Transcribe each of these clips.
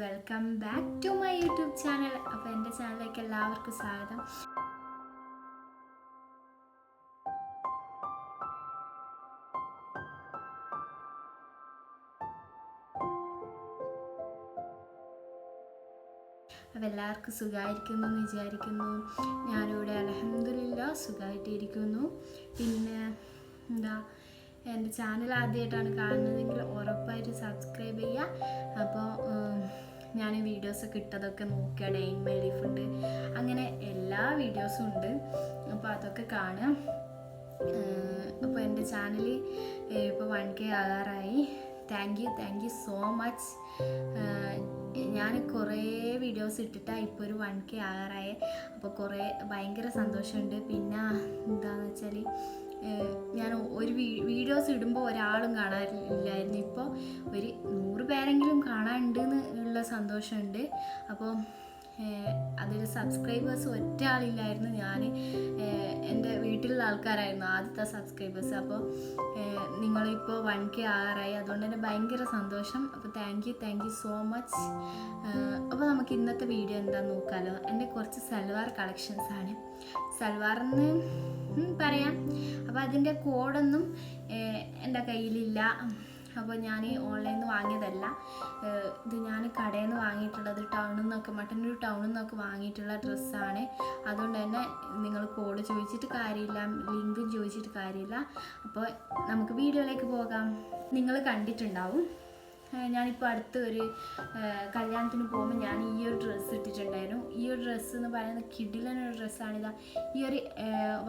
Welcome back to my YouTube channel. അപ്പോൾ എൻ്റെ ചാനലിലേക്ക് എല്ലാവർക്കും സ്വാഗതം. അപ്പോൾ എല്ലാവർക്കും സുഖമായിരിക്കുന്നു എന്ന് വിചാരിക്കുന്നു. ഞാനിവിടെ അൽഹംദുലില്ലാഹ് സുഖമായിട്ടിരിക്കുന്നു. പിന്നെ എൻ്റെ ചാനൽ ആദ്യമായിട്ടാണ് കാണുന്നതെങ്കിൽ ഉറപ്പായിട്ട് സബ്സ്ക്രൈബ് ചെയ്യുക. അപ്പോൾ ഞാൻ വീഡിയോസൊക്കെ ഇട്ടതൊക്കെ നോക്കുക. ഡേ ഇൻ മൈ ലൈഫ് ഉണ്ട്, അങ്ങനെ എല്ലാ വീഡിയോസും ഉണ്ട്. അപ്പോൾ അതൊക്കെ കാണുക. അപ്പോൾ എൻ്റെ ചാനൽ ഇപ്പോൾ 1K ആകാറായി. Thank you so much. ഞാൻ കുറേ വീഡിയോസ് ഇട്ടിട്ടാണ് ഇപ്പോൾ ഒരു 1K ആകാറായേ. അപ്പോൾ ഭയങ്കര സന്തോഷമുണ്ട്. പിന്നെ എന്താണെന്ന് വെച്ചാൽ ഞാൻ ഒരു വീഡിയോസ് ഇടുമ്പോൾ ഒരാളും കാണാനില്ലായിരുന്നു. ഇപ്പോൾ ഒരു 100 പേരെങ്കിലും കാണാനുണ്ടെന്ന് ഉള്ള സന്തോഷമുണ്ട്. അപ്പോൾ അതിൽ സബ്സ്ക്രൈബേഴ്സ് ഒറ്റ ആളില്ലായിരുന്നു. ഞാൻ എൻ്റെ വീട്ടിലുള്ള ആൾക്കാരായിരുന്നു ആദ്യത്തെ സബ്സ്ക്രൈബേഴ്സ്. അപ്പോൾ നിങ്ങളിപ്പോൾ 1K ആകാറായി, അതുകൊണ്ട് തന്നെ ഭയങ്കര സന്തോഷം. അപ്പോൾ താങ്ക് യു സോ മച്ച്. അപ്പോൾ നമുക്ക് ഇന്നത്തെ വീഡിയോ എന്താണെന്ന് നോക്കാമല്ലോ. എൻ്റെ കുറച്ച് സൽവാർ കളക്ഷൻസ് ആണ്. സൽവാറെന്ന് പറയാം. അപ്പോൾ അതിൻ്റെ കോഡൊന്നും എൻ്റെ കയ്യിലില്ല. അപ്പോൾ ഞാൻ ഓൺലൈനിൽ നിന്ന് വാങ്ങിയതല്ല, ഇത് ഞാൻ കടയിൽ നിന്ന് വാങ്ങിയിട്ടുള്ളത്. മട്ടന്നൂർ ടൗണിൽ നിന്നൊക്കെ വാങ്ങിയിട്ടുള്ള ഡ്രസ്സാണ്. അതുകൊണ്ട് തന്നെ നിങ്ങൾ കോഡ് ചോദിച്ചിട്ട് കാര്യമില്ല, ലിങ്കും ചോദിച്ചിട്ട് കാര്യമില്ല. അപ്പോൾ നമുക്ക് വീഡിയോയിലേക്ക് പോകാം. നിങ്ങൾ കണ്ടിട്ടുണ്ടാവും, ഞാനിപ്പോൾ അടുത്ത് ഒരു കല്യാണത്തിന് പോകുമ്പോൾ ഞാൻ ഈ ഒരു ഡ്രസ്സ് ഇട്ടിട്ടുണ്ടായിരുന്നു. ഈ ഒരു ഡ്രസ്സ് എന്ന് പറയുന്നത് കിടിലനൊരു ഡ്രസ്സാണിതാ. ഈ ഒരു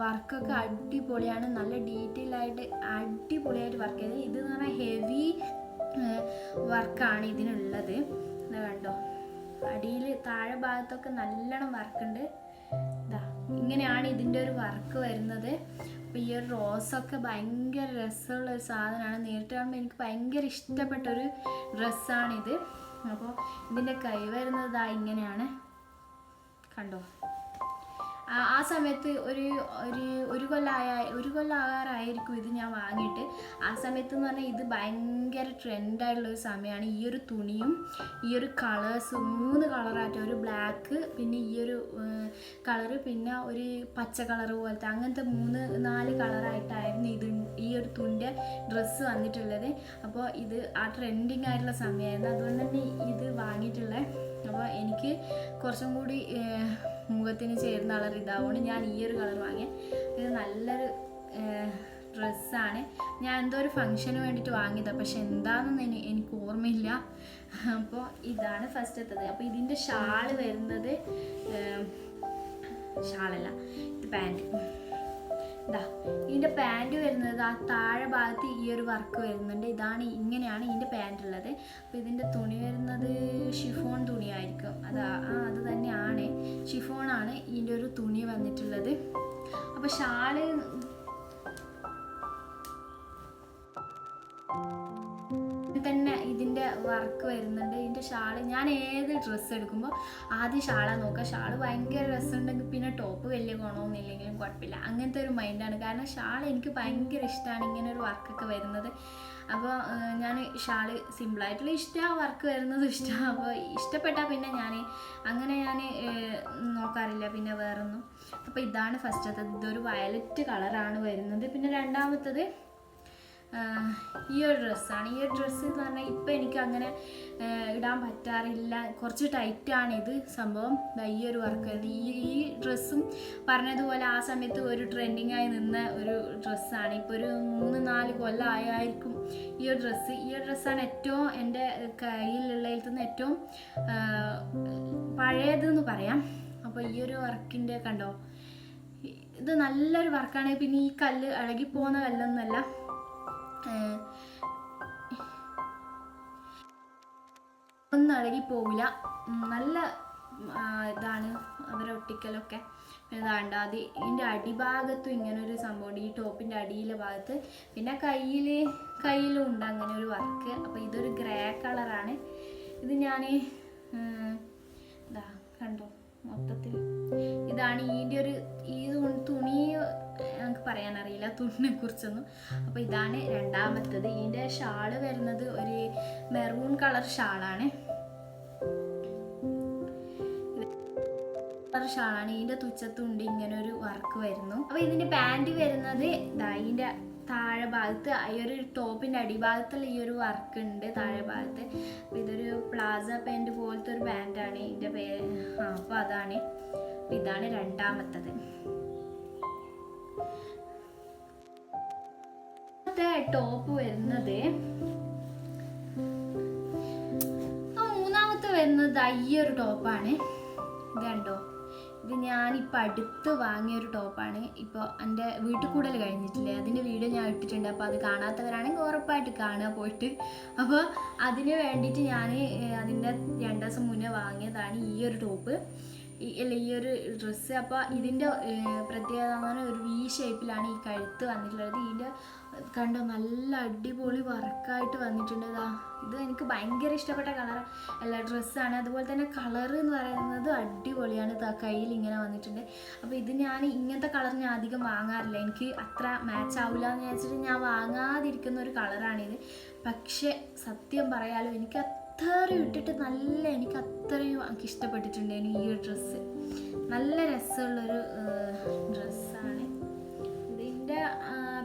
വർക്കൊക്കെ അടിപൊളിയാണ്, നല്ല ഡീറ്റെയിൽ ആയിട്ട് അടിപൊളിയായിട്ട് വർക്ക് ചെയ്തത്. ഇതെന്ന് പറഞ്ഞാൽ ഹെവി വർക്കാണ് ഇതിനുള്ളത്. കണ്ടോ, അടിയിൽ താഴെ ഭാഗത്തൊക്കെ നല്ലോണം വർക്കുണ്ട്. ഇങ്ങനെയാണ് ഇതിൻ്റെ ഒരു വർക്ക് വരുന്നത്. അപ്പോൾ ഈ ഒരു റോസൊക്കെ ഭയങ്കര രസമുള്ളൊരു സാധനമാണ്. നേരിട്ട് കാണുമ്പോൾ എനിക്ക് ഭയങ്കര ഇഷ്ടപ്പെട്ടൊരു ഡ്രസ്സാണിത്. അപ്പോൾ ഇതിൻ്റെ കൈ വരുന്നത് ഇങ്ങനെയാണ്, കണ്ടോ. ആ സമയത്ത് ഒരു കൊല്ലമാകാറായിരിക്കും ഇത് ഞാൻ വാങ്ങിയിട്ട്. ആ സമയത്ത് എന്ന് പറഞ്ഞാൽ ഇത് ഭയങ്കര ട്രെൻഡായിട്ടുള്ളൊരു സമയമാണ്. ഈ ഒരു തുണിയും ഈ ഒരു കളേഴ്സ് 3 കളറായിട്ട്, ഒരു ബ്ലാക്ക്, പിന്നെ ഈ ഒരു കളറ്, പിന്നെ ഒരു പച്ച കളർ പോലത്തെ, അങ്ങനത്തെ 3-4 കളറായിട്ടായിരുന്നു ഈ ഒരു തുണിൻ്റെ ഡ്രസ്സ് വന്നിട്ടുള്ളത്. അപ്പോൾ ഇത് ആ ട്രെൻഡിങ് ആയിട്ടുള്ള സമയമായിരുന്നു, അതുകൊണ്ട് തന്നെ ഇത് വാങ്ങിയിട്ടുള്ളത്. അപ്പോൾ എനിക്ക് കുറച്ചും കൂടി മുഖത്തിന് ചേരുന്ന കളർ ഇതാവുകൊണ്ട് ഞാൻ ഈ ഒരു കളർ വാങ്ങിയ. ഇത് നല്ലൊരു ഡ്രസ്സാണ്. ഞാൻ എന്തോ ഒരു ഫംഗ്ഷന് വേണ്ടിയിട്ട് വാങ്ങിയതാണ്, പക്ഷെ എന്താണെന്ന് എനിക്ക് ഓർമ്മയില്ല. അപ്പോൾ ഇതാണ് ഫസ്റ്റത്തത്. അപ്പോൾ ഇതിൻ്റെ ഷാള് വരുന്നത്, ഷാളല്ല ഇത് പാൻറ്റ്. ഇതിൻ്റെ പാൻറ്റ് വരുന്നത് ആ താഴെ ഭാഗത്ത് ഈ ഒരു വർക്ക് വരുന്നുണ്ട്. ഇങ്ങനെയാണ് ഇതിൻ്റെ പാൻറ്റ് ഉള്ളത്. അപ്പോൾ ഇതിൻ്റെ തുണി വരുന്നത് ഷിഫോൺ തുണിയായിരിക്കും. അത് തന്നെയാണ്, ഷിഫോണാണ് ഇതിൻ്റെ ഒരു തുണി വന്നിട്ടുള്ളത്. അപ്പോൾ ഷാള് തന്നെ ഇതിൻ്റെ വർക്ക് വരുന്നുണ്ട്. ഇതിൻ്റെ ഷാള് ഞാൻ ഏത് ഡ്രസ്സ് എടുക്കുമ്പോൾ ആദ്യം ഷാളാണ് നോക്കുക. ഷാള് ഭയങ്കര രസമുണ്ടെങ്കിൽ പിന്നെ ടോപ്പ് വലിയ ഗുണമൊന്നുമില്ലെങ്കിലും കുഴപ്പമില്ല, അങ്ങനത്തെ ഒരു മൈൻഡാണ്. കാരണം ഷാൾ എനിക്ക് ഭയങ്കര ഇഷ്ടമാണ്, ഇങ്ങനെ ഒരു വർക്കൊക്കെ വരുന്നത്. അപ്പോൾ ഞാൻ ഷാള് സിമ്പിളായിട്ടുള്ള ഇഷ്ടമാണ്, വർക്ക് വരുന്നതും ഇഷ്ടമാണ്. അപ്പോൾ ഇഷ്ടപ്പെട്ടാൽ പിന്നെ ഞാൻ നോക്കാറില്ല പിന്നെ വേറൊന്നും. അപ്പോൾ ഇതാണ് ഫസ്റ്റത്തത്. ഇതൊരു വയലറ്റ് കളറാണ് വരുന്നത്. പിന്നെ രണ്ടാമത്തത് ഈ ഒരു ഡ്രസ്സാണ്. ഈ ഒരു ഡ്രസ്സ് എന്ന് പറഞ്ഞാൽ ഇപ്പം എനിക്ക് അങ്ങനെ ഇടാൻ പറ്റാറില്ല, കുറച്ച് ടൈറ്റാണ് ഇത് സംഭവം. ഈ ഒരു വർക്ക് ഈ ഡ്രസ്സും പറഞ്ഞതുപോലെ ആ സമയത്ത് ഒരു ട്രെൻഡിങ്ങായി നിന്ന ഒരു ഡ്രസ്സാണ്. ഇപ്പോൾ ഒരു 3-4 കൊല്ലം ആയിരിക്കും ഈ ഒരു ഡ്രസ്സാണ് ഏറ്റവും എൻ്റെ കയ്യിലുള്ളതിൽ നിന്ന് ഏറ്റവും പഴയതെന്ന് പറയാം. അപ്പോൾ ഈ ഒരു വർക്കിൻ്റെ കണ്ടോ, ഇത് നല്ലൊരു വർക്കാണ്. പിന്നെ ഈ കല്ല് ഇളകിപ്പോകുന്ന കല്ലൊന്നുമല്ല, ഒന്നും ഇളകിപ്പോവില്ല, നല്ല ഇതാണ് അവരെ ഒട്ടിക്കലൊക്കെ. ഇതാണ്ട് ഇതിൻ്റെ അടിഭാഗത്തും ഇങ്ങനൊരു സംഭവമുണ്ട്, ഈ ടോപ്പിൻ്റെ അടിയിലെ ഭാഗത്ത്. പിന്നെ കയ്യിലും ഉണ്ട് അങ്ങനെ ഒരു വർക്ക്. അപ്പോൾ ഇതൊരു ഗ്രേ കളറാണ്. ഇത് ഞാൻ കണ്ടോ, മൊത്തത്തിൽ ഇതാണ് ഇതിൻ്റെ ഒരു തുണി. ഞങ്ങൾക്ക് പറയാനറിയില്ല തുണിനെ കുറിച്ചൊന്നും. അപ്പോൾ ഇതാണ് രണ്ടാമത്തത്. ഇതിൻ്റെ ഷാള് വരുന്നത് ഒരു മെറൂൺ കളർ ഷാളാണ്. കളർ ഷാളാണ്. ഇതിൻ്റെ തുച്ചത്തുണ്ട് ഇങ്ങനെ ഒരു വർക്ക് വരുന്നു. അപ്പോൾ ഇതിൻ്റെ പാൻറ് വരുന്നത് ഇതിൻ്റെ താഴെ ഭാഗത്ത് ഈ ഒരു ടോപ്പിൻ്റെ അടിഭാഗത്തുള്ള ഈ ഒരു വർക്ക് ഉണ്ട് താഴെ ഭാഗത്ത്. അപ്പോൾ ഇതൊരു പ്ലാസ പാൻറ് പോലത്തെ ഒരു പാൻറ്റാണ് ഇതിൻ്റെ പേര്. അപ്പോൾ അതാണ്. ഇതാണ് രണ്ടാമത്തത്. ടോപ്പ് വരുന്നത് മൂന്നാമത്തെ വരുന്നത് ഈ ഒരു ടോപ്പാണ്. ഇത് കണ്ടോ, ഇത് ഞാനിപ്പോൾ അടുത്ത് വാങ്ങിയൊരു ടോപ്പാണ്. ഇപ്പോൾ എൻ്റെ വീട്ടിൽ കൂടൽ കഴിഞ്ഞിട്ടില്ലേ, അതിൻ്റെ വീഡിയോ ഞാൻ ഇട്ടിട്ടുണ്ട്. അപ്പോൾ അത് കാണാത്തവരാണെങ്കിൽ ഉറപ്പായിട്ട് കാണുക പോയിട്ട്. അപ്പോൾ അതിന് വേണ്ടിയിട്ട് ഞാൻ അതിൻ്റെ 2 ദിവസം മുന്നേ വാങ്ങിയതാണ് ഈ ഒരു ടോപ്പ്, ഈ ഒരു ഡ്രസ്സ്. അപ്പോൾ ഇതിൻ്റെ പ്രത്യേകത എന്ന് പറഞ്ഞാൽ ഒരു വി ഷേപ്പിലാണ് ഈ കഴുത്ത് വന്നിട്ടുള്ളത്. ഇതിൻ്റെ കണ്ടോ നല്ല അടിപൊളി വർക്കായിട്ട് വന്നിട്ടുണ്ട്. ഇത് എനിക്ക് ഭയങ്കര ഇഷ്ടപ്പെട്ട കളർ ഡ്രസ്സാണ്. അതുപോലെ തന്നെ കളർ എന്ന് പറയുന്നത് അടിപൊളിയാണ്. കയ്യിൽ ഇങ്ങനെ വന്നിട്ടുണ്ട്. അപ്പോൾ ഇത് ഞാൻ ഇങ്ങനത്തെ കളർ ഞാൻ അധികം വാങ്ങാറില്ല, എനിക്ക് അത്ര മാച്ച് ആവില്ല എന്ന് വിചാരിച്ചിട്ട് ഞാൻ വാങ്ങാതിരിക്കുന്ന ഒരു കളറാണിത്. പക്ഷെ സത്യം പറയാലോ, എനിക്ക് അത്രയും ഇട്ടിട്ട് എനിക്ക് അത്രയും എനിക്ക് ഇഷ്ടപ്പെട്ടിട്ടുണ്ടായിരുന്നു ഈ ഒരു ഡ്രസ്സ്. നല്ല രസമുള്ളൊരു ഡ്രസ്സാണ് ഇതിൻ്റെ.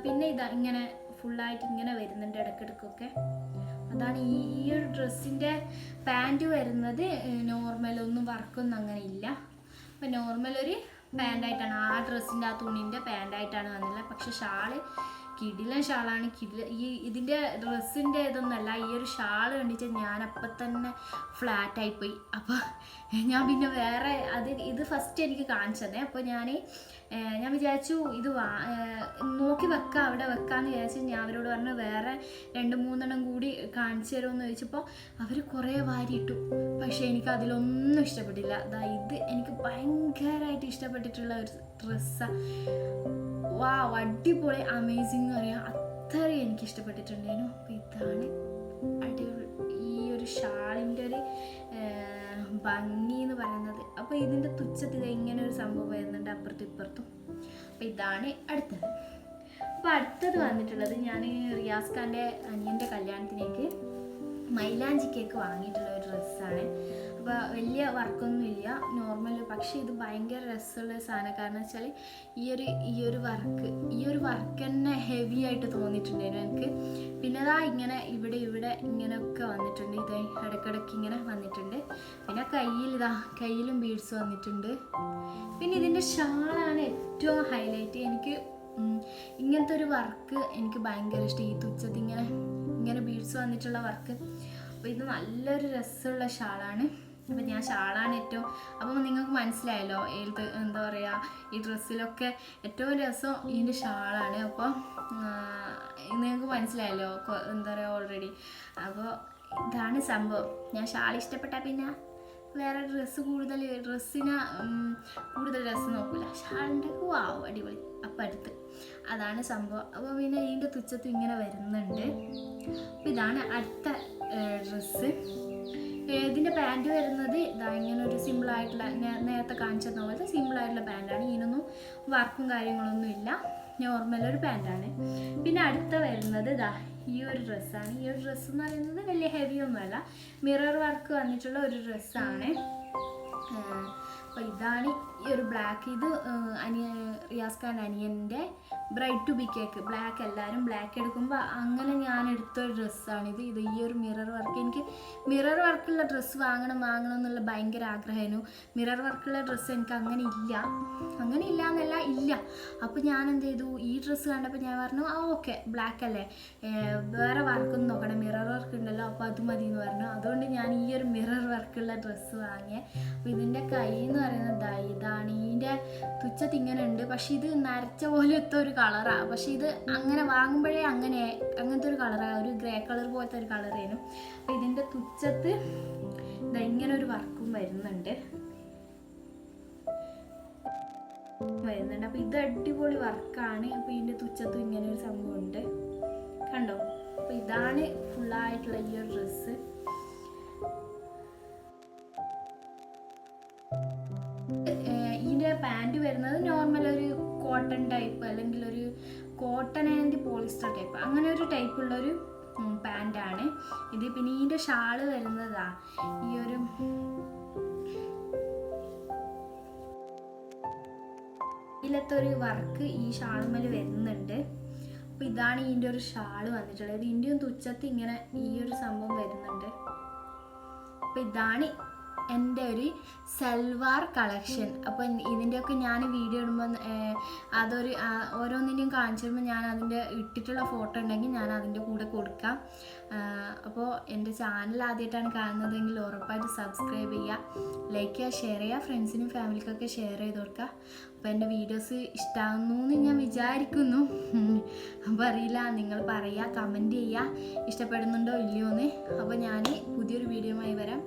പിന്നെ ഇങ്ങനെ ഫുള്ളായിട്ട് ഇങ്ങനെ വരുന്നുണ്ട് ഇടയ്ക്കിടയ്ക്കൊക്കെ. അതാണ് ഈ ഒരു ഡ്രസ്സിൻ്റെ പാൻറ് വരുന്നത്. നോർമലൊന്നും വർക്കൊന്നും അങ്ങനെ ഇല്ല. അപ്പം നോർമൽ ഒരു പാൻറ്റായിട്ടാണ് ആ ഡ്രസ്സിൻ്റെ ആ തുണിൻ്റെ പാൻറ്റായിട്ടാണ് വന്നില്ല. പക്ഷെ ഷാള് കിടിലൻ ഷാളാണ്. ഇതിൻ്റെ ഡ്രസ്സിൻ്റെ ഇതൊന്നല്ല, ഈ ഒരു ഷാൾ കണ്ടിട്ട് ഞാൻ അപ്പം തന്നെ ഫ്ലാറ്റായിപ്പോയി. അപ്പോൾ ഞാൻ പിന്നെ വേറെ ഇത് ഫസ്റ്റ് എനിക്ക് കാണിച്ചതേ. അപ്പോൾ ഞാൻ വിചാരിച്ചു ഇത് നോക്കി വെക്കാം, അവിടെ വെക്കാമെന്ന് വിചാരിച്ചു. ഞാൻ അവരോട് പറഞ്ഞു വേറെ 2-3 കൂടി കാണിച്ചു തരുമെന്ന് ചോദിച്ചപ്പോൾ അവർ കുറേ വാരിയിട്ടു. പക്ഷേ എനിക്ക് അതിലൊന്നും ഇഷ്ടപ്പെട്ടില്ല. ഇത് എനിക്ക് ഭയങ്കരമായിട്ട് ഇഷ്ടപ്പെട്ടിട്ടുള്ള ഒരു ഡ്രസ്സാണ്. അടിപൊളി, അമേസിങ് എന്ന് പറയാം, അത്രയും എനിക്ക് ഇഷ്ടപ്പെട്ടിട്ടുണ്ടായിരുന്നു. അപ്പോൾ ഇതാണ് അടിപൊളി ഈ ഒരു ഷാളിൻ്റെ ഒരു ഭംഗി എന്ന് പറയുന്നത്. അപ്പോൾ ഇതിൻ്റെ തുച്ഛത്തിൽ ഇങ്ങനെ ഒരു സംഭവം വരുന്നുണ്ട് അപ്പുറത്തും ഇപ്പുറത്തും. അപ്പോൾ ഇതാണ് അടുത്തത്. അപ്പോൾ അടുത്തത് വന്നിട്ടുള്ളത് ഞാൻ റിയാസ് ഖാൻ്റെ അനിയൻ്റെ കല്യാണത്തിലേക്ക് മൈലാഞ്ചി കേക്ക് വാങ്ങിയിട്ടുള്ള ഒരു ഡ്രസ്സാണ്. അപ്പോൾ വലിയ വർക്കൊന്നും ഇല്ല, നോർമൽ. പക്ഷേ ഇത് ഭയങ്കര രസമുള്ള സാധനം. കാരണം വെച്ചാൽ ഈ ഒരു വർക്ക് തന്നെ ഹെവി ആയിട്ട് തോന്നിയിട്ടുണ്ടായിരുന്നു എനിക്ക്. പിന്നെ ഇങ്ങനെ ഇവിടെ ഇങ്ങനെയൊക്കെ വന്നിട്ടുണ്ട്. ഇത് ഇടയ്ക്കിടയ്ക്ക് ഇങ്ങനെ വന്നിട്ടുണ്ട്. പിന്നെ കയ്യിലും ബീഡ്സ് വന്നിട്ടുണ്ട്. പിന്നെ ഇതിൻ്റെ ഷാളാണ് ഏറ്റവും ഹൈലൈറ്റ്. എനിക്ക് ഇങ്ങനത്തെ ഒരു വർക്ക് എനിക്ക് ഭയങ്കര ഇഷ്ടം. ഈ തുച്ഛത്തിൽ ഇങ്ങനെ ബീഡ്സ് വന്നിട്ടുള്ള വർക്ക്. അപ്പോൾ ഇത് നല്ലൊരു രസമുള്ള ഷാളാണ്. അപ്പോൾ ഞാൻ ഷാളാണ് ഏറ്റവും. അപ്പോൾ നിങ്ങൾക്ക് മനസ്സിലായല്ലോ എന്താ പറയുക, ഈ ഡ്രസ്സിലൊക്കെ ഏറ്റവും രസം ഇതിൻ്റെ ഷാളാണ്. അപ്പോൾ നിങ്ങൾക്ക് മനസ്സിലായല്ലോ എന്താ പറയുക ഓൾറെഡി. അപ്പോൾ ഇതാണ് സംഭവം. ഞാൻ ഷാൾ ഇഷ്ടപ്പെട്ടാൽ പിന്നെ വേറെ ഡ്രസ്സിന് കൂടുതൽ രസം നോക്കില്ല. ഷാളിൻ്റെ അടിപൊളി. അപ്പം അടുത്ത് അതാണ് സംഭവം. അപ്പോൾ പിന്നെ ഇതിൻ്റെ തുച്ഛത്തും ഇങ്ങനെ വരുന്നുണ്ട്. അപ്പോൾ ഇതാണ് അടുത്ത ഡ്രസ്സ്. ഇതിൻ്റെ പാൻറ് വരുന്നത് ഇങ്ങനെ ഒരു സിമ്പിളായിട്ടുള്ള നേരത്തെ കാണിച്ചെന്ന പോലത്തെ സിമ്പിളായിട്ടുള്ള പാൻറ്റാണ്. ഇതിനൊന്നും വർക്കും കാര്യങ്ങളൊന്നും ഇല്ല, നോർമൽ ഒരു പാൻറ്റാണ്. പിന്നെ അടുത്ത വരുന്നത് ഈ ഒരു ഡ്രസ്സാണ്. ഈ ഒരു ഡ്രസ്സ് എന്ന് പറയുന്നത് വലിയ ഹെവി ഒന്നുമല്ല, മിറർ വർക്ക് വന്നിട്ടുള്ള ഒരു ഡ്രസ്സാണ്. അപ്പോൾ ഇതാണ് ഈ ഒരു ബ്ലാക്ക്. ഇത് റിയാസ് ഖാൻ അനിയൻ്റെ bride to be cake. Black, എല്ലാവരും ബ്ലാക്ക് എടുക്കുമ്പോൾ അങ്ങനെ ഞാൻ എടുത്തൊരു ഡ്രസ്സാണിത്. ഈ ഒരു മിറർ വർക്ക്, എനിക്ക് മിറർ വർക്കുള്ള ഡ്രസ്സ് വാങ്ങണം എന്നുള്ള ഭയങ്കര ആഗ്രഹമായിരുന്നു. മിറർ വർക്കുള്ള ഡ്രസ്സ് എനിക്ക് അങ്ങനെ ഇല്ല എന്നല്ല, ഇല്ല. അപ്പോൾ ഞാൻ എന്ത് ചെയ്തു, ഈ ഡ്രസ്സ് കണ്ടപ്പോൾ ഞാൻ പറഞ്ഞു ഓക്കെ ബ്ലാക്ക് അല്ലേ, വേറെ വർക്കൊന്നും നോക്കണം, മിറർ വർക്ക് ഉണ്ടല്ലോ, അപ്പോൾ അത് മതി എന്ന് പറഞ്ഞു. അതുകൊണ്ട് ഞാൻ ഈ ഒരു മിറർ വർക്കുള്ള ഡ്രസ്സ് വാങ്ങിയത്. അപ്പോൾ ഇതിൻ്റെ കൈ എന്ന് പറയുന്നത് ഇതാണ്. ഇതിൻ്റെ തുച്ഛത്ത് ഇങ്ങനെ ഉണ്ട്, പക്ഷെ ഇത് നരച്ച പോലത്തെ ഒരു കളറാണ്. പക്ഷെ ഇത് അങ്ങനെ വാങ്ങുമ്പോഴേ അങ്ങനത്തെ ഒരു കളറാണ്, ഒരു ഗ്രേ കളർ പോലത്തെ ഒരു കളറായിരുന്നു. അപ്പോൾ ഇതിൻ്റെ തുച്ഛത്ത് ഇങ്ങനെ ഒരു വർക്കും വരുന്നുണ്ട്. അപ്പോൾ ഇത് അടിപൊളി വർക്കാണ്. അപ്പോൾ ഇതിൻ്റെ തുച്ഛത്തും ഇങ്ങനെ ഒരു സംഭവം ഉണ്ട്, കണ്ടോ. അപ്പോൾ ഇതാണ് ഫുള്ളായിട്ടുള്ള ഈ ഒരു ഡ്രസ്സ്. ഇതിൻ്റെ പാൻറ് വരുന്നത് നോർമൽ ഒരു കോട്ടൺ ടൈപ്പ്, അല്ലെങ്കിൽ ഒരു കോട്ടൺ ആൻഡ് പോളിസ്റ്റർ ടൈപ്പ്, അങ്ങനെ ഒരു ടൈപ്പുള്ളൊരു പാൻറ്റാണ് ഇത്. പിന്നെ ഇതിൻ്റെ ഷാള് വരുന്നതാ ഈ ഒരു ബാക്കിലത്തെ ഒരു വർക്ക് ഈ ഷാളുമ്മൽ വരുന്നുണ്ട്. അപ്പോൾ ഇതാണ് ഇതിൻ്റെ ഒരു ഷാള് വന്നിട്ടുള്ളത്. ഇതിൻ്റെയും തുച്ഛത്തിൽ ഇങ്ങനെ ഈ ഒരു സംഭവം വരുന്നുണ്ട്. അപ്പോൾ ഇതാണ് എൻ്റെ ഒരു സൽവാർ കളക്ഷൻ. അപ്പോൾ ഇതിൻ്റെയൊക്കെ ഞാൻ വീഡിയോ ഇടുമ്പോൾ അതൊരു ഓരോന്നിൻ്റെയും കാണിച്ചിടുമ്പോൾ ഞാൻ അതിൻ്റെ ഇട്ടിട്ടുള്ള ഫോട്ടോ ഉണ്ടെങ്കിൽ ഞാൻ അതിൻ്റെ കൂടെ കൊടുക്കാം. അപ്പോൾ എൻ്റെ ചാനൽ ആദ്യമായിട്ടാണ് കാണുന്നതെങ്കിൽ ഉറപ്പായിട്ട് സബ്സ്ക്രൈബ് ചെയ്യുക, ലൈക്ക് ചെയ്യുക, ഷെയർ ചെയ്യുക, ഫ്രണ്ട്സിനും ഫാമിലിക്കൊക്കെ ഷെയർ ചെയ്ത് കൊടുക്കുക. അപ്പോൾ എൻ്റെ വീഡിയോസ് ഇഷ്ടമാകുന്നു എന്ന് ഞാൻ വിചാരിക്കുന്നു. അപ്പോൾ അറിയില്ല, നിങ്ങൾ പറയുക, കമൻറ്റ് ചെയ്യുക ഇഷ്ടപ്പെടുന്നുണ്ടോ ഇല്ലയോ എന്ന്. അപ്പോൾ ഞാൻ പുതിയൊരു വീഡിയോയുമായി വരാം.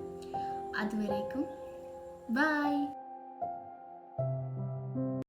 അതുവരേക്കും ബൈ.